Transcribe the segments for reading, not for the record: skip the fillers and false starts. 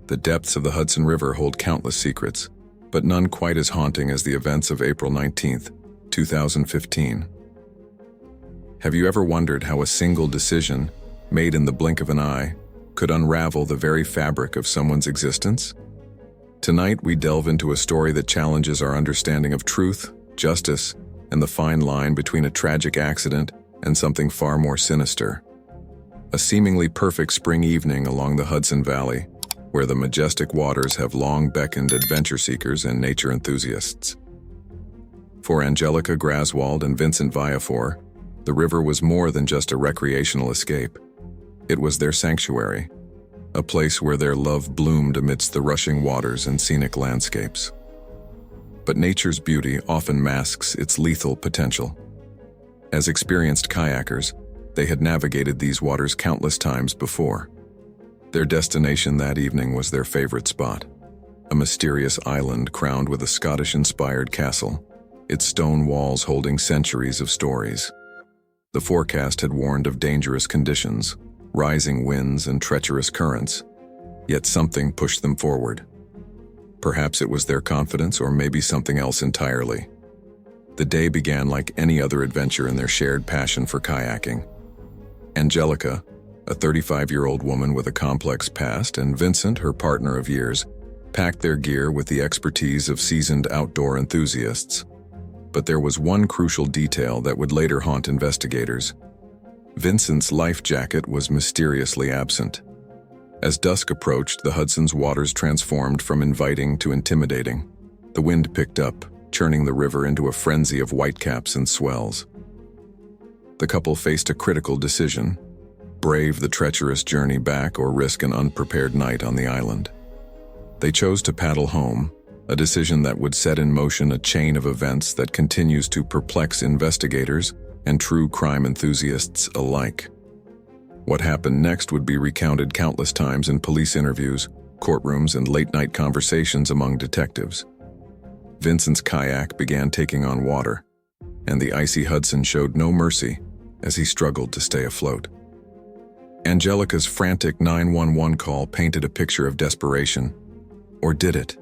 The depths of the Hudson River hold countless secrets, but none quite as haunting as the events of April 19th, 2015. Have you ever wondered how a single decision, made in the blink of an eye, could unravel the very fabric of someone's existence? Tonight, we delve into a story that challenges our understanding of truth, justice, and the fine line between a tragic accident and something far more sinister. A seemingly perfect spring evening along the Hudson Valley, where the majestic waters have long beckoned adventure seekers and nature enthusiasts. For Angelica, Graswald, and Vincent Viafore, the river was more than just a recreational escape. It was their sanctuary, a place where their love bloomed amidst the rushing waters and scenic landscapes. But nature's beauty often masks its lethal potential. As experienced kayakers, they had navigated these waters countless times before. Their destination that evening was their favorite spot, a mysterious island crowned with a Scottish-inspired castle, its stone walls holding centuries of stories. The forecast had warned of dangerous conditions, rising winds and treacherous currents, yet something pushed them forward. Perhaps it was their confidence, or maybe something else entirely. The day began like any other adventure in their shared passion for kayaking. Angelica, a 35-year-old woman with a complex past, and Vincent, her partner of years, packed their gear with the expertise of seasoned outdoor enthusiasts. But there was one crucial detail that would later haunt investigators. Vincent's life jacket was mysteriously absent. As dusk approached, the Hudson's waters transformed from inviting to intimidating. The wind picked up, churning the river into a frenzy of whitecaps and swells. The couple faced a critical decision: brave the treacherous journey back or risk an unprepared night on the island. They chose to paddle home, a decision that would set in motion a chain of events that continues to perplex investigators and true crime enthusiasts alike. What happened next would be recounted countless times in police interviews, courtrooms, and late-night conversations among detectives. Vincent's kayak began taking on water, and the icy Hudson showed no mercy as he struggled to stay afloat. Angelica's frantic 911 call painted a picture of desperation. Or did it?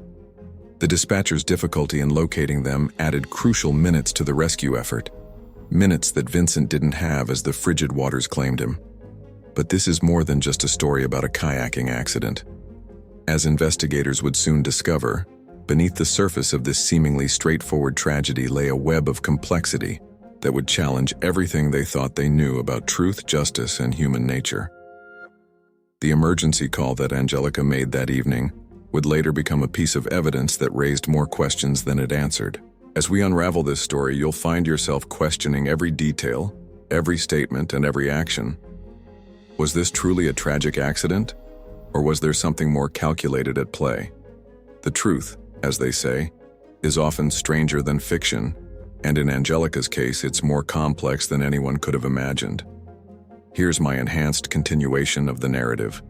The dispatcher's difficulty in locating them added crucial minutes to the rescue effort. Minutes that Vincent didn't have as the frigid waters claimed him. But this is more than just a story about a kayaking accident. As investigators would soon discover, beneath the surface of this seemingly straightforward tragedy lay a web of complexity that would challenge everything they thought they knew about truth, justice, and human nature. The emergency call that Angelica made that evening would later become a piece of evidence that raised more questions than it answered. As we unravel this story, you'll find yourself questioning every detail, every statement, and every action. Was this truly a tragic accident, or was there something more calculated at play? The truth, as they say, is often stranger than fiction, and in Angelica's case, it's more complex than anyone could have imagined. Here's my enhanced continuation of the narrative.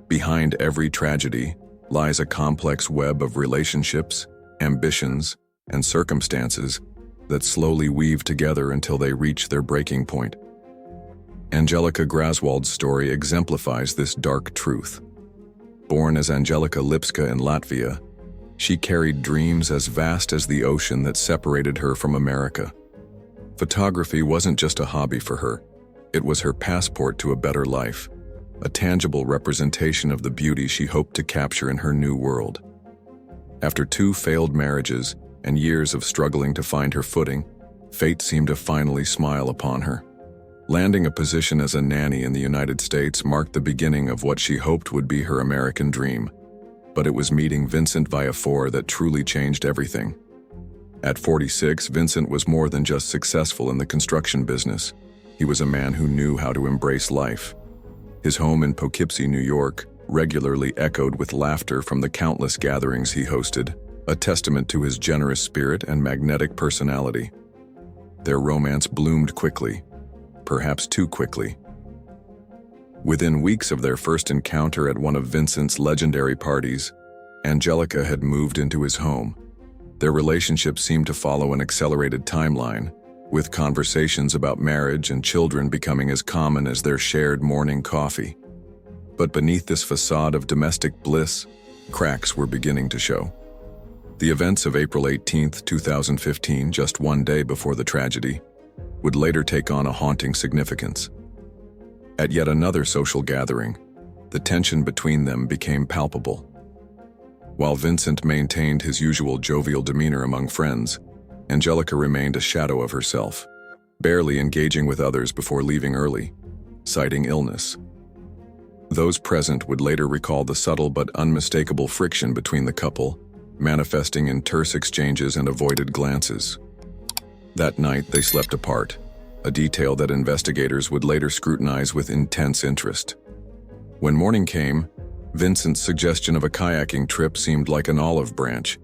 Behind every tragedy lies a complex web of relationships, ambitions, and circumstances that slowly weave together until they reach their breaking point. Angelica Graswald's story exemplifies this dark truth. Born as Angelica Lipska in Latvia, she carried dreams as vast as the ocean that separated her from America. Photography wasn't just a hobby for her. It was her passport to a better life, a tangible representation of the beauty she hoped to capture in her new world. After 2 failed marriages and years of struggling to find her footing, fate seemed to finally smile upon her. Landing a position as a nanny in the United States marked the beginning of what she hoped would be her American dream. But it was meeting Vincent Viafore that truly changed everything. At 46, Vincent was more than just successful in the construction business. He was a man who knew how to embrace life. His home in Poughkeepsie, New York, regularly echoed with laughter from the countless gatherings he hosted, a testament to his generous spirit and magnetic personality. Their romance bloomed quickly, perhaps too quickly. Within weeks of their first encounter at one of Vincent's legendary parties, Angelica had moved into his home. Their relationship seemed to follow an accelerated timeline, with conversations about marriage and children becoming as common as their shared morning coffee. But beneath this facade of domestic bliss cracks were beginning to show. The events of April 18, 2015, just one day before the tragedy, would later take on a haunting significance. At yet another social gathering, the tension between them became palpable. While Vincent maintained his usual jovial demeanor among friends, Angelica remained a shadow of herself, barely engaging with others before leaving early, citing illness. Those present would later recall the subtle but unmistakable friction between the couple, manifesting in terse exchanges and avoided glances. That night, they slept apart, a detail that investigators would later scrutinize with intense interest. When morning came, Vincent's suggestion of a kayaking trip seemed like an olive branch,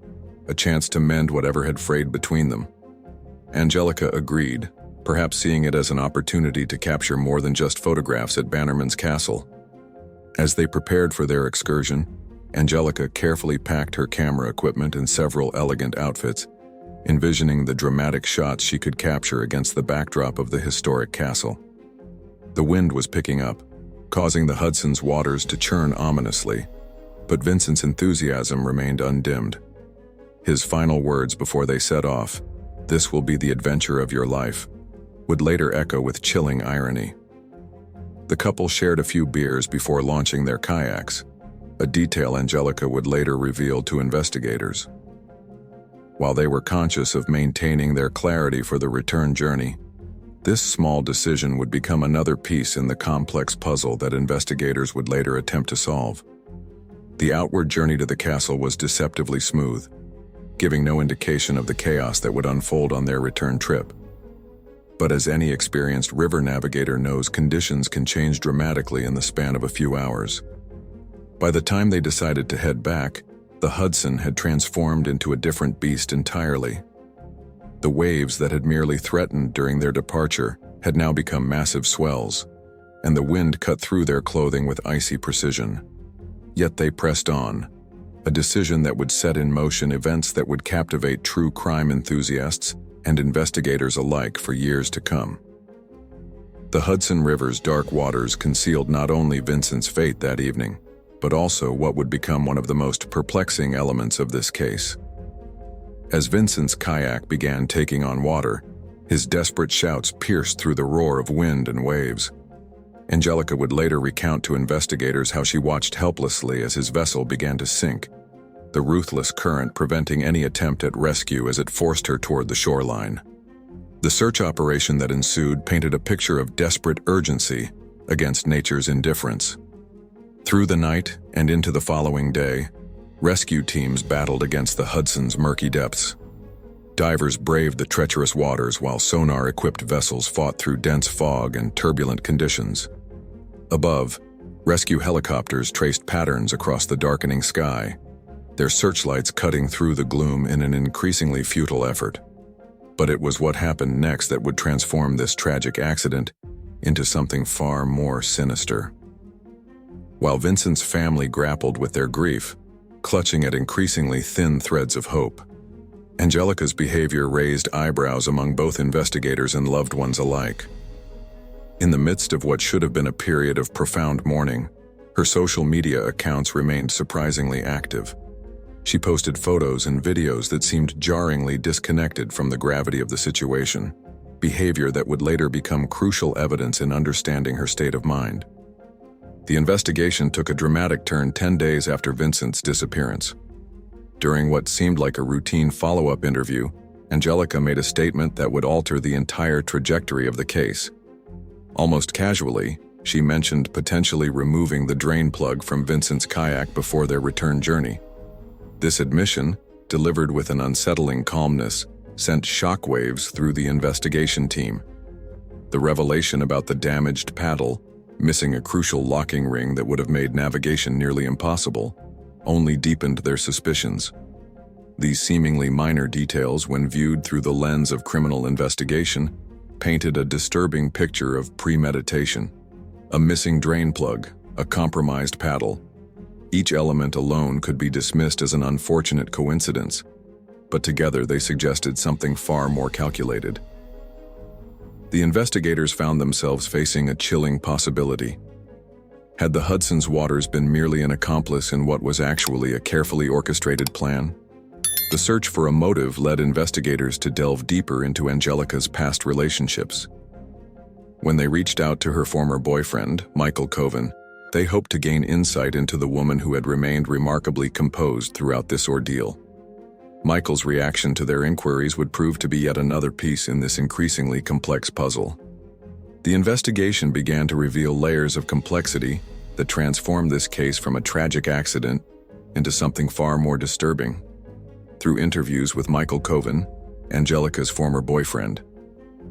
a chance to mend whatever had frayed between them. Angelica agreed, perhaps seeing it as an opportunity to capture more than just photographs at Bannerman's castle. As they prepared for their excursion, Angelica carefully packed her camera equipment in several elegant outfits, envisioning the dramatic shots she could capture against the backdrop of the historic castle. The wind was picking up, causing the Hudson's waters to churn ominously, but Vincent's enthusiasm remained undimmed. His final words before they set off, "This will be the adventure of your life," would later echo with chilling irony. The couple shared a few beers before launching their kayaks, a detail Angelica would later reveal to investigators. While they were conscious of maintaining their clarity for the return journey, this small decision would become another piece in the complex puzzle that investigators would later attempt to solve. The outward journey to the castle was deceptively smooth, giving no indication of the chaos that would unfold on their return trip. But as any experienced river navigator knows, conditions can change dramatically in the span of a few hours. By the time they decided to head back, the Hudson had transformed into a different beast entirely. The waves that had merely threatened during their departure had now become massive swells, and the wind cut through their clothing with icy precision. Yet they pressed on, a decision that would set in motion events that would captivate true crime enthusiasts and investigators alike for years to come. The Hudson River's dark waters concealed not only Vincent's fate that evening, but also what would become one of the most perplexing elements of this case. As Vincent's kayak began taking on water, his desperate shouts pierced through the roar of wind and waves. Angelica would later recount to investigators how she watched helplessly as his vessel began to sink, the ruthless current preventing any attempt at rescue as it forced her toward the shoreline. The search operation that ensued painted a picture of desperate urgency against nature's indifference. Through the night and into the following day, rescue teams battled against the Hudson's murky depths. Divers braved the treacherous waters while sonar-equipped vessels fought through dense fog and turbulent conditions. Above, rescue helicopters traced patterns across the darkening sky, their searchlights cutting through the gloom in an increasingly futile effort. But it was what happened next that would transform this tragic accident into something far more sinister. While Vincent's family grappled with their grief, clutching at increasingly thin threads of hope, Angelica's behavior raised eyebrows among both investigators and loved ones alike. In the midst of what should have been a period of profound mourning, her social media accounts remained surprisingly active. She posted photos and videos that seemed jarringly disconnected from the gravity of the situation, behavior that would later become crucial evidence in understanding her state of mind. The investigation took a dramatic turn 10 days after Vincent's disappearance. During what seemed like a routine follow-up interview, Angelica made a statement that would alter the entire trajectory of the case. Almost casually, she mentioned potentially removing the drain plug from Vincent's kayak before their return journey. This admission, delivered with an unsettling calmness, sent shockwaves through the investigation team. The revelation about the damaged paddle, missing a crucial locking ring that would have made navigation nearly impossible, only deepened their suspicions. These seemingly minor details, when viewed through the lens of criminal investigation, painted a disturbing picture of premeditation. A missing drain plug, a compromised paddle. Each element alone could be dismissed as an unfortunate coincidence, but together they suggested something far more calculated. The investigators found themselves facing a chilling possibility. Had the Hudson's waters been merely an accomplice in what was actually a carefully orchestrated plan? The search for a motive led investigators to delve deeper into Angelica's past relationships. When they reached out to her former boyfriend, Michael Coven, they hoped to gain insight into the woman who had remained remarkably composed throughout this ordeal. Michael's reaction to their inquiries would prove to be yet another piece in this increasingly complex puzzle. The investigation began to reveal layers of complexity that transformed this case from a tragic accident into something far more disturbing. Through interviews with Michael Coven, Angelica's former boyfriend,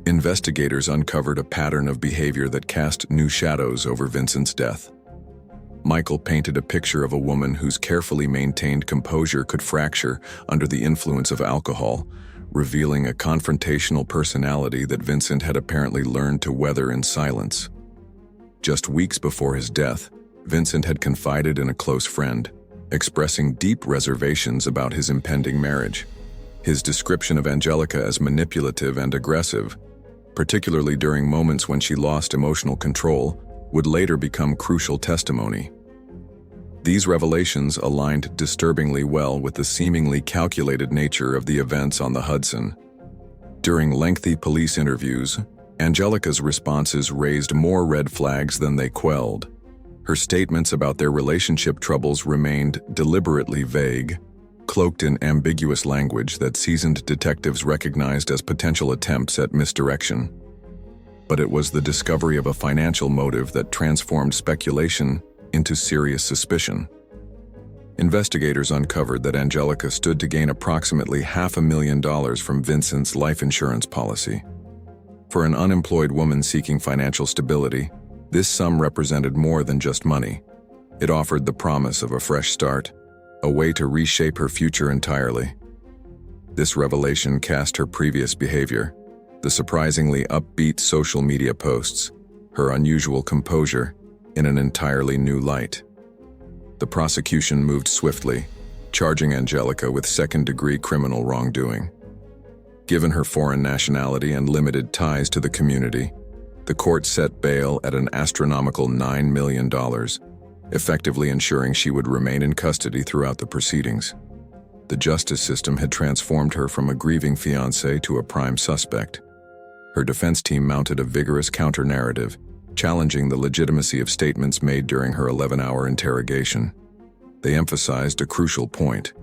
investigators uncovered a pattern of behavior that cast new shadows over Vincent's death. Michael painted a picture of a woman whose carefully maintained composure could fracture under the influence of alcohol, revealing a confrontational personality that Vincent had apparently learned to weather in silence. Just weeks before his death, Vincent had confided in a close friend, expressing deep reservations about his impending marriage. His description of Angelica as manipulative and aggressive, particularly during moments when she lost emotional control, would later become crucial testimony. These revelations aligned disturbingly well with the seemingly calculated nature of the events on the Hudson. During lengthy police interviews, Angelica's responses raised more red flags than they quelled. Her statements about their relationship troubles remained deliberately vague, cloaked in ambiguous language that seasoned detectives recognized as potential attempts at misdirection. But it was the discovery of a financial motive that transformed speculation into serious suspicion. Investigators uncovered that Angelica stood to gain approximately $500,000 from Vincent's life insurance policy. For an unemployed woman seeking financial stability, this sum represented more than just money. It offered the promise of a fresh start, a way to reshape her future entirely. This revelation cast her previous behavior, the surprisingly upbeat social media posts, her unusual composure, in an entirely new light. The prosecution moved swiftly, charging Angelica with second-degree criminal wrongdoing. Given her foreign nationality and limited ties to the community, the court set bail at an astronomical $9 million, effectively ensuring she would remain in custody throughout the proceedings. The justice system had transformed her from a grieving fiancé to a prime suspect. Her defense team mounted a vigorous counter-narrative, challenging the legitimacy of statements made during her 11-hour interrogation. They emphasized a crucial point.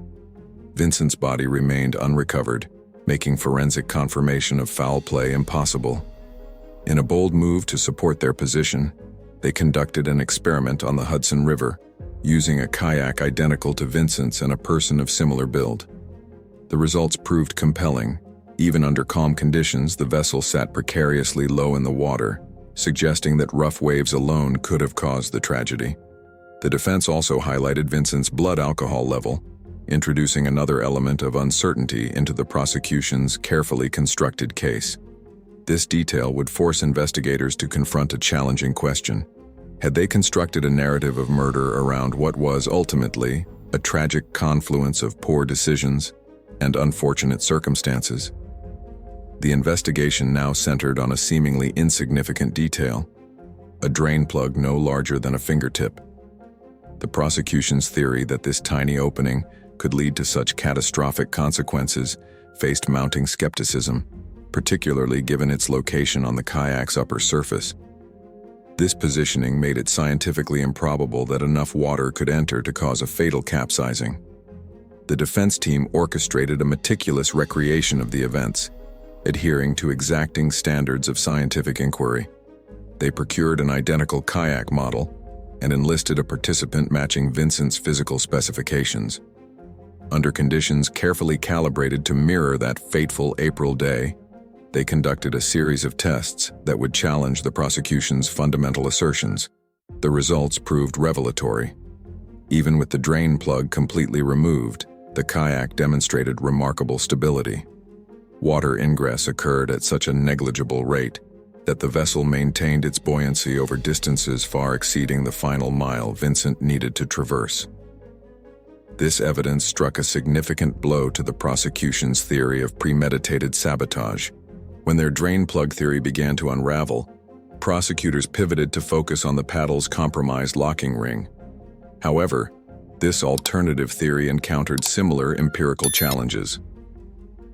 Vincent's body remained unrecovered, making forensic confirmation of foul play impossible. In a bold move to support their position, they conducted an experiment on the Hudson River, using a kayak identical to Vincent's and a person of similar build. The results proved compelling. Even under calm conditions, the vessel sat precariously low in the water, suggesting that rough waves alone could have caused the tragedy. The defense also highlighted Vincent's blood alcohol level, introducing another element of uncertainty into the prosecution's carefully constructed case. This detail would force investigators to confront a challenging question. Had they constructed a narrative of murder around what was ultimately a tragic confluence of poor decisions and unfortunate circumstances? The investigation now centered on a seemingly insignificant detail, a drain plug no larger than a fingertip. The prosecution's theory that this tiny opening could lead to such catastrophic consequences faced mounting skepticism, particularly given its location on the kayak's upper surface. This positioning made it scientifically improbable that enough water could enter to cause a fatal capsizing. The defense team orchestrated a meticulous recreation of the events, adhering to exacting standards of scientific inquiry. They procured an identical kayak model and enlisted a participant matching Vincent's physical specifications. Under conditions carefully calibrated to mirror that fateful April day, they conducted a series of tests that would challenge the prosecution's fundamental assertions. The results proved revelatory. Even with the drain plug completely removed, the kayak demonstrated remarkable stability. Water ingress occurred at such a negligible rate that the vessel maintained its buoyancy over distances far exceeding the final mile Vincent needed to traverse. This evidence struck a significant blow to the prosecution's theory of premeditated sabotage. When their drain plug theory began to unravel, prosecutors pivoted to focus on the paddle's compromised locking ring. However, this alternative theory encountered similar empirical challenges.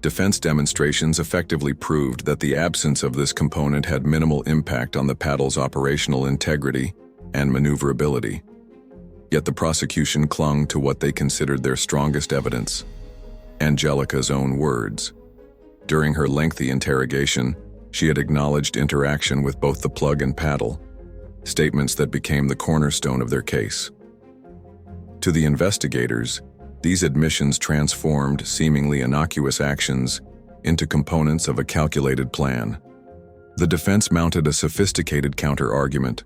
Defense demonstrations effectively proved that the absence of this component had minimal impact on the paddle's operational integrity and maneuverability. Yet the prosecution clung to what they considered their strongest evidence: Angelica's own words. During her lengthy interrogation, she had acknowledged interaction with both the plug and paddle, statements that became the cornerstone of their case. To the investigators, these admissions transformed seemingly innocuous actions into components of a calculated plan. The defense mounted a sophisticated counter-argument,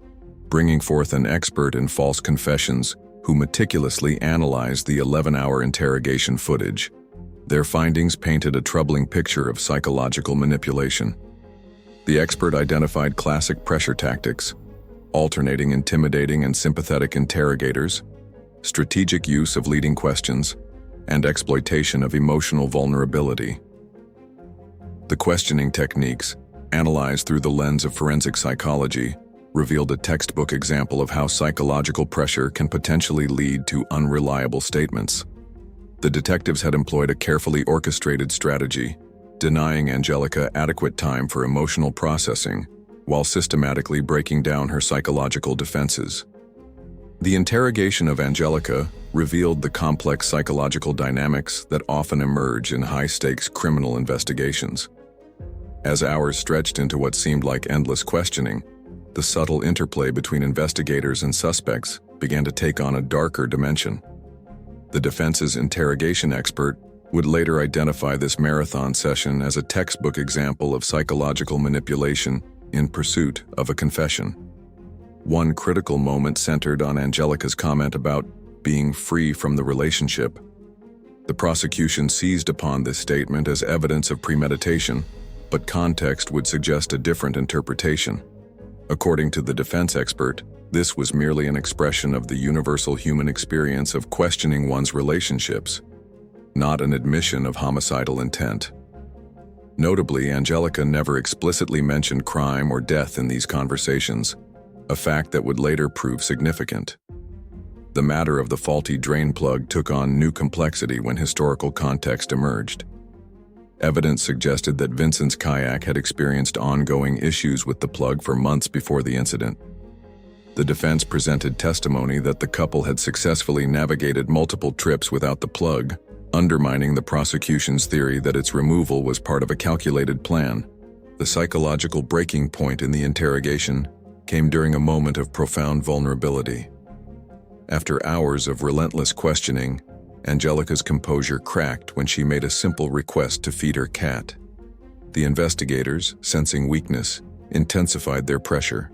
bringing forth an expert in false confessions who meticulously analyzed the 11-hour interrogation footage. Their findings painted a troubling picture of psychological manipulation. The expert identified classic pressure tactics: alternating intimidating and sympathetic interrogators, strategic use of leading questions, and exploitation of emotional vulnerability. The questioning techniques, analyzed through the lens of forensic psychology, revealed a textbook example of how psychological pressure can potentially lead to unreliable statements. The detectives had employed a carefully orchestrated strategy, denying Angelica adequate time for emotional processing, while systematically breaking down her psychological defenses. The interrogation of Angelica revealed the complex psychological dynamics that often emerge in high-stakes criminal investigations. As hours stretched into what seemed like endless questioning, the subtle interplay between investigators and suspects began to take on a darker dimension. The defense's interrogation expert would later identify this marathon session as a textbook example of psychological manipulation in pursuit of a confession. One critical moment centered on Angelica's comment about being free from the relationship. The prosecution seized upon this statement as evidence of premeditation, but context would suggest a different interpretation. According to the defense expert, this was merely an expression of the universal human experience of questioning one's relationships, not an admission of homicidal intent. Notably, Angelica never explicitly mentioned crime or death in these conversations, a fact that would later prove significant. The matter of the faulty drain plug took on new complexity when historical context emerged. Evidence suggested that Vincent's kayak had experienced ongoing issues with the plug for months before the incident. The defense presented testimony that the couple had successfully navigated multiple trips without the plug, undermining the prosecution's theory that its removal was part of a calculated plan. The psychological breaking point in the interrogation came during a moment of profound vulnerability. After hours of relentless questioning, Angelica's composure cracked when she made a simple request to feed her cat. The investigators, sensing weakness, intensified their pressure.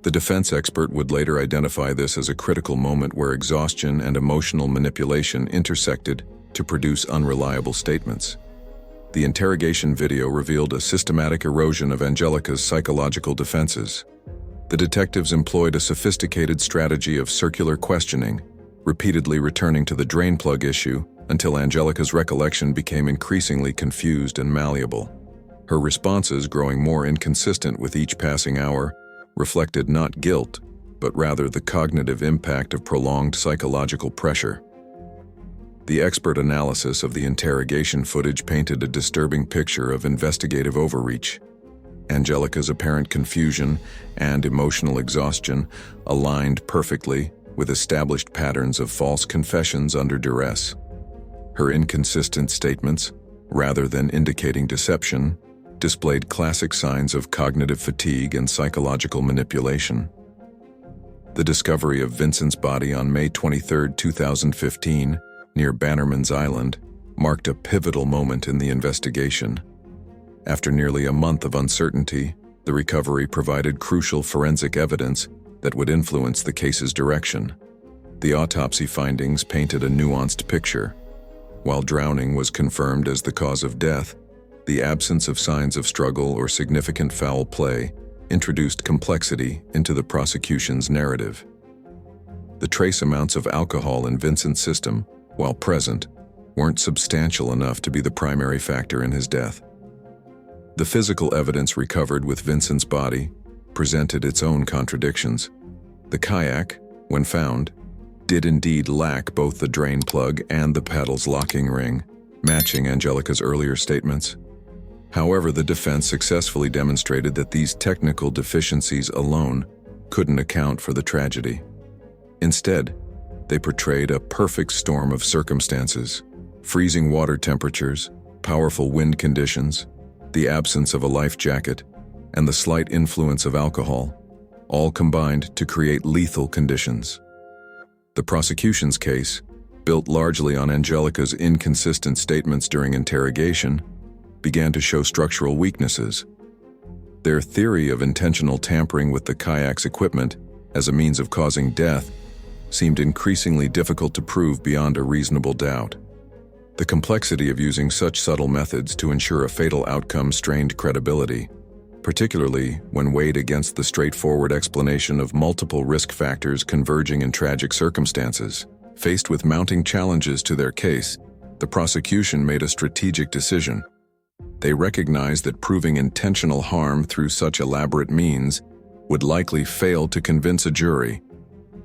The defense expert would later identify this as a critical moment where exhaustion and emotional manipulation intersected to produce unreliable statements. The interrogation video revealed a systematic erosion of Angelica's psychological defenses. The detectives employed a sophisticated strategy of circular questioning, repeatedly returning to the drain plug issue until Angelica's recollection became increasingly confused and malleable. Her responses, growing more inconsistent with each passing hour, reflected not guilt, but rather the cognitive impact of prolonged psychological pressure. The expert analysis of the interrogation footage painted a disturbing picture of investigative overreach. Angelica's apparent confusion and emotional exhaustion aligned perfectly with established patterns of false confessions under duress. Her inconsistent statements, rather than indicating deception, displayed classic signs of cognitive fatigue and psychological manipulation. The discovery of Vincent's body on May 23, 2015, near Bannerman's Island, marked a pivotal moment in the investigation. After nearly a month of uncertainty, the recovery provided crucial forensic evidence that would influence the case's direction. The autopsy findings painted a nuanced picture. While drowning was confirmed as the cause of death, the absence of signs of struggle or significant foul play introduced complexity into the prosecution's narrative. The trace amounts of alcohol in Vincent's system, while present, weren't substantial enough to be the primary factor in his death. The physical evidence recovered with Vincent's body, presented its own contradictions. The kayak, when found, did indeed lack both the drain plug and the paddle's locking ring, matching Angelica's earlier statements. However, the defense successfully demonstrated that these technical deficiencies alone couldn't account for the tragedy. Instead, they portrayed a perfect storm of circumstances: freezing water temperatures, powerful wind conditions, the absence of a life jacket, and the slight influence of alcohol, all combined to create lethal conditions. The prosecution's case, built largely on Angelica's inconsistent statements during interrogation, began to show structural weaknesses. Their theory of intentional tampering with the kayak's equipment as a means of causing death seemed increasingly difficult to prove beyond a reasonable doubt. The complexity of using such subtle methods to ensure a fatal outcome strained credibility, particularly when weighed against the straightforward explanation of multiple risk factors converging in tragic circumstances. Faced with mounting challenges to their case, the prosecution made a strategic decision. They recognized that proving intentional harm through such elaborate means would likely fail to convince a jury,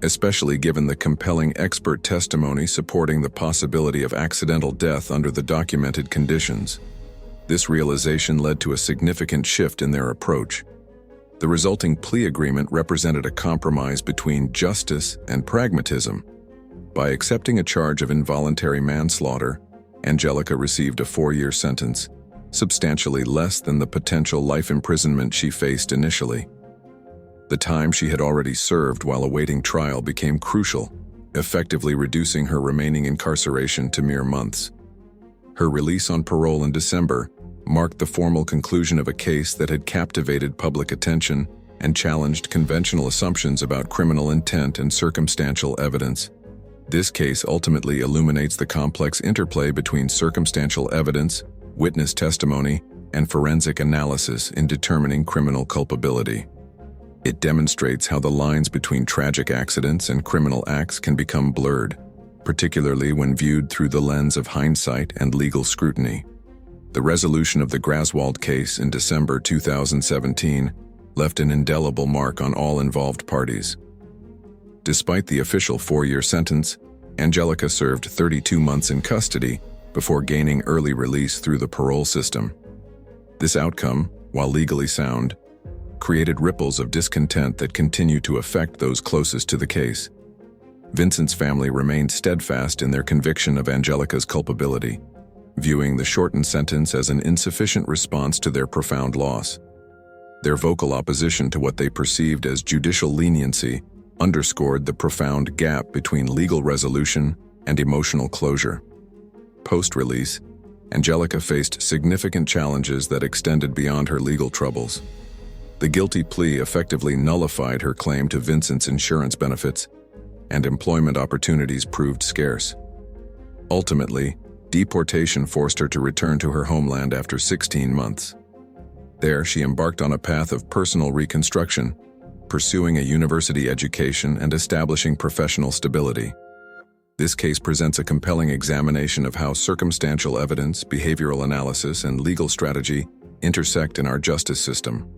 especially given the compelling expert testimony supporting the possibility of accidental death under the documented conditions. This realization led to a significant shift in their approach. The resulting plea agreement represented a compromise between justice and pragmatism. By accepting a charge of involuntary manslaughter, Angelica received a 4-year sentence, substantially less than the potential life imprisonment she faced initially. The time she had already served while awaiting trial became crucial, effectively reducing her remaining incarceration to mere months. Her release on parole in December marked the formal conclusion of a case that had captivated public attention and challenged conventional assumptions about criminal intent and circumstantial evidence. This case ultimately illuminates the complex interplay between circumstantial evidence, witness testimony, and forensic analysis in determining criminal culpability. It demonstrates how the lines between tragic accidents and criminal acts can become blurred, particularly when viewed through the lens of hindsight and legal scrutiny. The resolution of the Graswald case in December 2017 left an indelible mark on all involved parties. Despite the official 4-year sentence, Angelica served 32 months in custody before gaining early release through the parole system. This outcome, while legally sound, created ripples of discontent that continue to affect those closest to the case. Vincent's family remained steadfast in their conviction of Angelica's culpability, viewing the shortened sentence as an insufficient response to their profound loss. Their vocal opposition to what they perceived as judicial leniency underscored the profound gap between legal resolution and emotional closure. Post-release, Angelica faced significant challenges that extended beyond her legal troubles. The guilty plea effectively nullified her claim to Vincent's insurance benefits, and employment opportunities proved scarce. Ultimately, deportation forced her to return to her homeland after 16 months. There, she embarked on a path of personal reconstruction, pursuing a university education and establishing professional stability. This case presents a compelling examination of how circumstantial evidence, behavioral analysis, and legal strategy intersect in our justice system.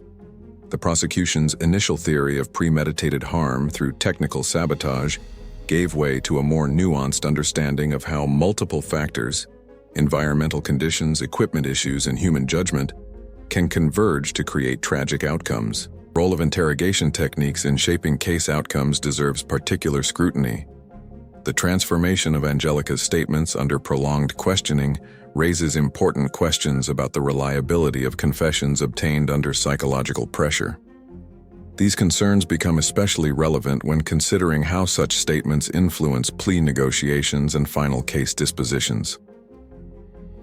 The prosecution's initial theory of premeditated harm through technical sabotage gave way to a more nuanced understanding of how multiple factors, environmental conditions, equipment issues, and human judgment, can converge to create tragic outcomes. The role of interrogation techniques in shaping case outcomes deserves particular scrutiny. The transformation of Angelica's statements under prolonged questioning raises important questions about the reliability of confessions obtained under psychological pressure. These concerns become especially relevant when considering how such statements influence plea negotiations and final case dispositions.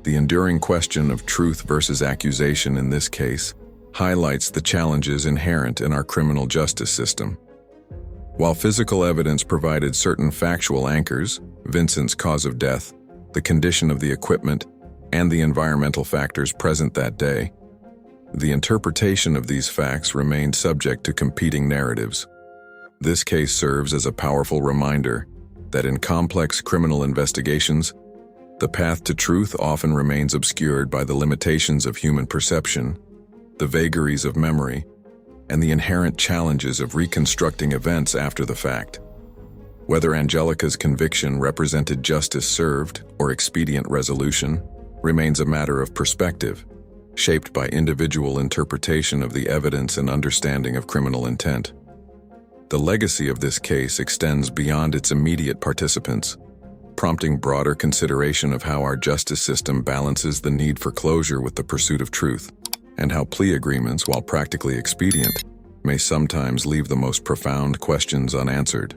The enduring question of truth versus accusation in this case highlights the challenges inherent in our criminal justice system. While physical evidence provided certain factual anchors, Vincent's cause of death, the condition of the equipment, and the environmental factors present that day, the interpretation of these facts remained subject to competing narratives. This case serves as a powerful reminder that in complex criminal investigations, the path to truth often remains obscured by the limitations of human perception, the vagaries of memory, and the inherent challenges of reconstructing events after the fact. Whether Angelica's conviction represented justice served or expedient resolution remains a matter of perspective, shaped by individual interpretation of the evidence and understanding of criminal intent. The legacy of this case extends beyond its immediate participants, prompting broader consideration of how our justice system balances the need for closure with the pursuit of truth, and how plea agreements, while practically expedient, may sometimes leave the most profound questions unanswered.